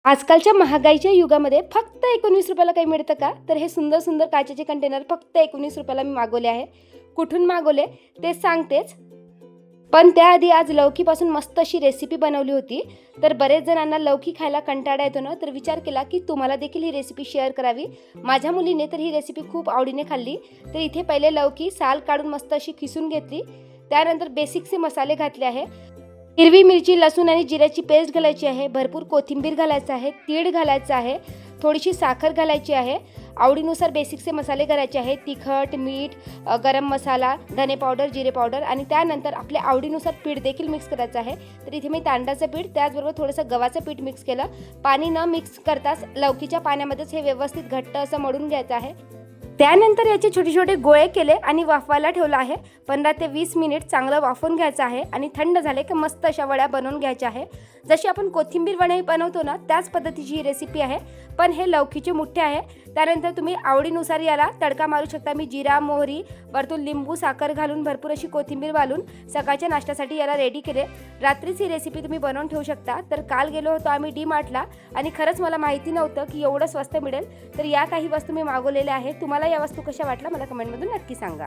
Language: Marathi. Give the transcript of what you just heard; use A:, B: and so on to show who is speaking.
A: आजकालच्या महागाईच्या युगामध्ये फक्त 19 रुपयाला काही मिळतं का? तर हे सुंदर सुंदर काचेचे कंटेनर फक्त 19 रुपयाला मी मागवले आहे. कुठून मागवले ते सांगतेच, पण त्याआधी आज लौकीपासून मस्त अशी रेसिपी बनवली होती. तर बरेच जणांना लौकी खायला कंटाळा येतो ना, तर विचार केला की तुम्हाला देखील ही रेसिपी शेअर करावी. माझ्या मुलीने तर ही रेसिपी खूप आवडीने खाल्ली. तर इथे पहिले लौकी साल काढून मस्त अशी खिसून घेतली. त्यानंतर बेसिकचे मसाले घातले आहे. हिरवी मिरची, लसूण आणि जिऱ्याची पेस्ट घालायची आहे. भरपूर कोथिंबीर घालायचं आहे. तीळ घालायचं आहे. थोडीशी साखर घालायची आहे. आवडीनुसार बेसिकचे मसाले घालायचे आहेत. तिखट, मीठ, गरम मसाला, धने पावडर, जिरे पावडर आणि त्यानंतर आपल्या आवडीनुसार पीठ देखील मिक्स करायचं आहे. तर इथे मी तांदळाचं पीठ त्याचबरोबर थोडंसं गव्हाचं पीठ मिक्स केलं. पाणी न मिक्स करताच लौकीच्या पाण्यामध्येच हे व्यवस्थित घट्ट असं मळून घ्यायचं आहे. त्यानंतर याचे छोटे छोटे गोळे केले आणि वाफवायला ठेवलं आहे. 15 ते 20 मिनिट चांगलं वाफवून घ्यायचं आहे आणि थंड झाले की मस्त अशा वड्या बनवून घ्यायच्या आहे. जशी आपण कोथिंबीर वडे बनवतो ना, त्याच पद्धतीची ही रेसिपी आहे, पण हे लौकीचे मुठ्ठे आहे. त्यानंतर तुम्ही आवडीनुसार याला तडका मारू शकता. मी जिरा, मोहरी, वरतून लिंबू, साखर घालून भरपूर अशी कोथिंबीर घालून सकाळच्या नाश्त्यासाठी याला रेडी केले. रात्रीच ही रेसिपी तुम्ही बनवून ठेवू शकता. तर काल गेलो होतो आम्ही डी-मार्टला आणि खरंच मला माहिती नव्हतं की एवढं स्वस्त मिळेल. तर या काही वस्तू मी मागवलेल्या आहेत. तुम्हाला या वस्तू कशा वाटल्या मला कमेंटमधून नक्की सांगा.